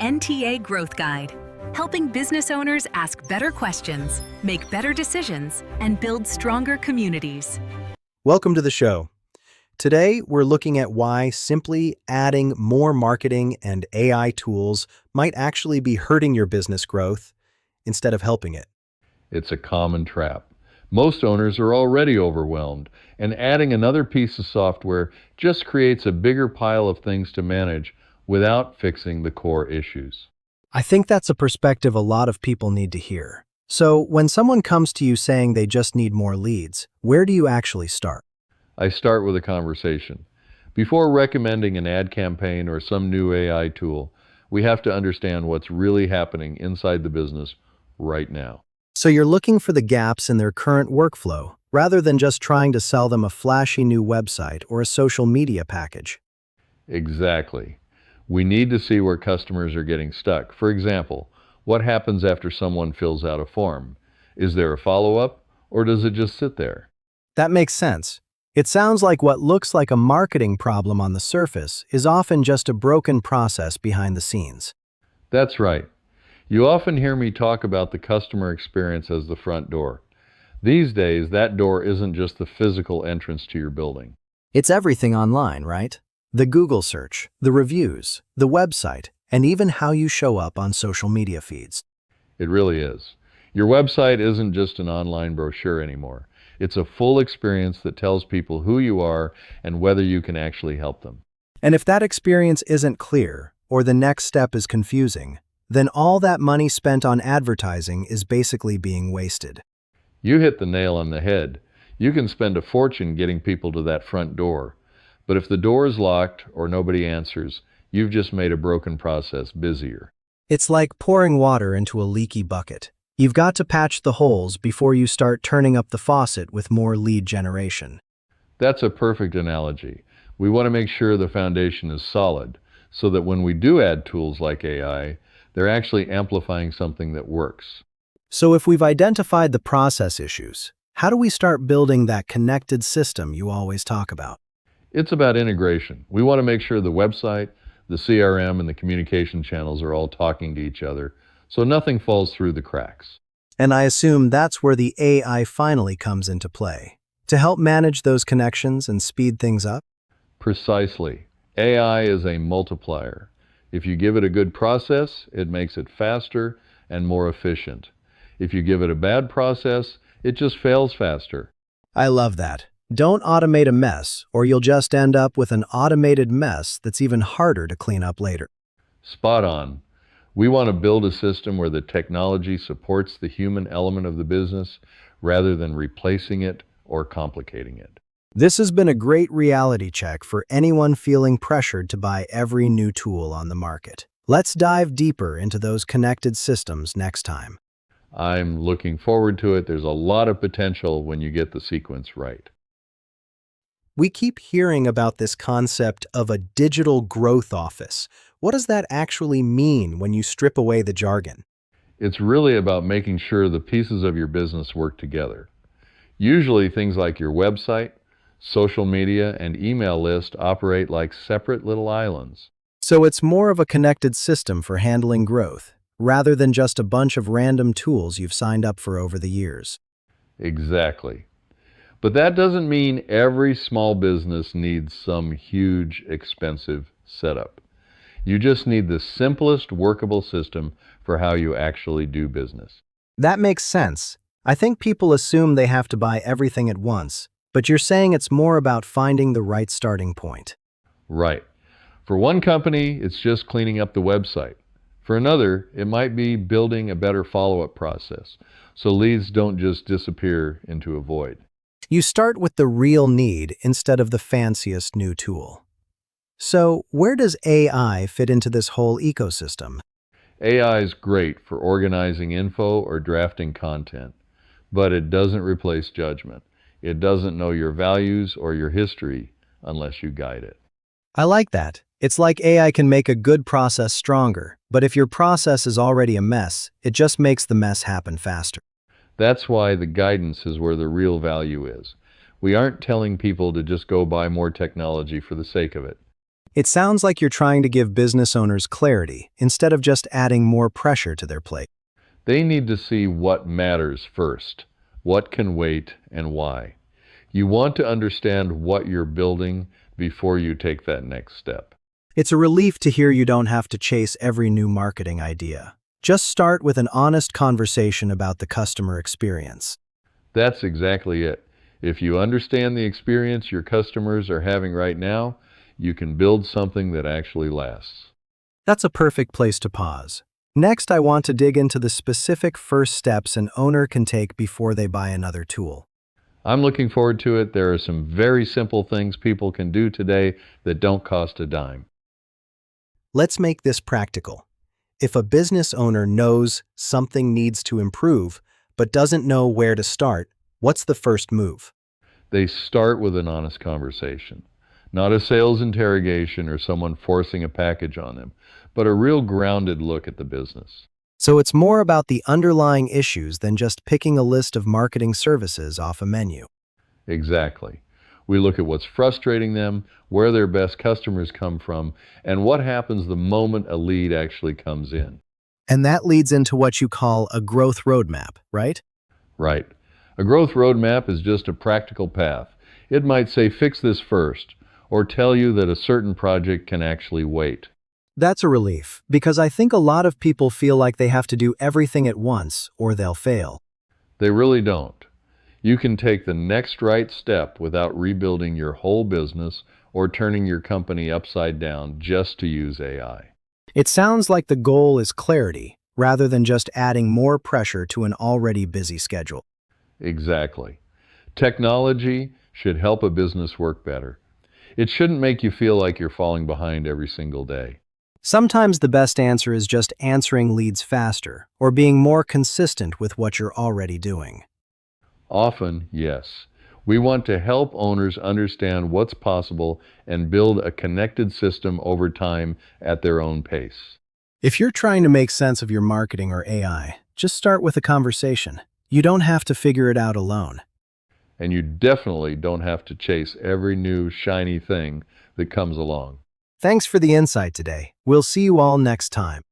NTA Growth Guide, helping business owners ask better questions, make better decisions, and build stronger communities. Welcome to the show. Today, we're looking at why simply adding more marketing and AI tools might actually be hurting your business growth instead of helping it. It's a common trap. Most owners are already overwhelmed, and adding another piece of software just creates a bigger pile of things to manage without fixing the core issues. I think that's a perspective a lot of people need to hear. So, when someone comes to you saying they just need more leads, where do you actually start? I start with a conversation. Before recommending an ad campaign or some new AI tool, we have to understand what's really happening inside the business right now. So you're looking for the gaps in their current workflow, rather than just trying to sell them a flashy new website or a social media package. Exactly. We need to see where customers are getting stuck. For example, what happens after someone fills out a form? Is there a follow-up, or does it just sit there? That makes sense. It sounds like what looks like a marketing problem on the surface is often just a broken process behind the scenes. That's right. You often hear me talk about the customer experience as the front door. These days, that door isn't just the physical entrance to your building. It's everything online, right? The Google search, the reviews, the website, and even how you show up on social media feeds. It really is. Your website isn't just an online brochure anymore. It's a full experience that tells people who you are and whether you can actually help them. And if that experience isn't clear, or the next step is confusing, then all that money spent on advertising is basically being wasted. You hit the nail on the head. You can spend a fortune getting people to that front door. But if the door is locked or nobody answers, you've just made a broken process busier. It's like pouring water into a leaky bucket. You've got to patch the holes before you start turning up the faucet with more lead generation. That's a perfect analogy. We want to make sure the foundation is solid so that when we do add tools like AI, they're actually amplifying something that works. So if we've identified the process issues, how do we start building that connected system you always talk about? It's about integration. We want to make sure the website, the CRM, and the communication channels are all talking to each other so nothing falls through the cracks. And I assume that's where the AI finally comes into play, to help manage those connections and speed things up? Precisely. AI is a multiplier. If you give it a good process, it makes it faster and more efficient. If you give it a bad process, it just fails faster. I love that. Don't automate a mess, or you'll just end up with an automated mess that's even harder to clean up later. Spot on. We want to build a system where the technology supports the human element of the business rather than replacing it or complicating it. This has been a great reality check for anyone feeling pressured to buy every new tool on the market. Let's dive deeper into those connected systems next time. I'm looking forward to it. There's a lot of potential when you get the sequence right. We keep hearing about this concept of a digital growth office. What does that actually mean when you strip away the jargon? It's really about making sure the pieces of your business work together. Usually things like your website, social media, and email list operate like separate little islands. So it's more of a connected system for handling growth, rather than just a bunch of random tools you've signed up for over the years. Exactly. But that doesn't mean every small business needs some huge, expensive setup. You just need the simplest workable system for how you actually do business. That makes sense. I think people assume they have to buy everything at once, but you're saying it's more about finding the right starting point. Right. For one company, it's just cleaning up the website. For another, it might be building a better follow-up process, so leads don't just disappear into a void. You start with the real need instead of the fanciest new tool. So, where does AI fit into this whole ecosystem? AI is great for organizing info or drafting content, but it doesn't replace judgment. It doesn't know your values or your history unless you guide it. I like that. It's like AI can make a good process stronger, but if your process is already a mess, it just makes the mess happen faster. That's why the guidance is where the real value is. We aren't telling people to just go buy more technology for the sake of it. It sounds like you're trying to give business owners clarity instead of just adding more pressure to their plate. They need to see what matters first, what can wait, and why. You want to understand what you're building before you take that next step. It's a relief to hear you don't have to chase every new marketing idea. Just start with an honest conversation about the customer experience. That's exactly it. If you understand the experience your customers are having right now, you can build something that actually lasts. That's a perfect place to pause. Next, I want to dig into the specific first steps an owner can take before they buy another tool. I'm looking forward to it. There are some very simple things people can do today that don't cost a dime. Let's make this practical. If a business owner knows something needs to improve, but doesn't know where to start, what's the first move? They start with an honest conversation. Not a sales interrogation or someone forcing a package on them, but a real grounded look at the business. So it's more about the underlying issues than just picking a list of marketing services off a menu. Exactly. We look at what's frustrating them, where their best customers come from, and what happens the moment a lead actually comes in. And that leads into what you call a growth roadmap, right? Right. A growth roadmap is just a practical path. It might say fix this first, or tell you that a certain project can actually wait. That's a relief, because I think a lot of people feel like they have to do everything at once or they'll fail. They really don't. You can take the next right step without rebuilding your whole business or turning your company upside down just to use AI. It sounds like the goal is clarity, rather than just adding more pressure to an already busy schedule. Exactly. Technology should help a business work better. It shouldn't make you feel like you're falling behind every single day. Sometimes the best answer is just answering leads faster or being more consistent with what you're already doing. Often, yes. We want to help owners understand what's possible and build a connected system over time at their own pace. If you're trying to make sense of your marketing or AI, just start with a conversation. You don't have to figure it out alone. And you definitely don't have to chase every new shiny thing that comes along. Thanks for the insight today. We'll see you all next time.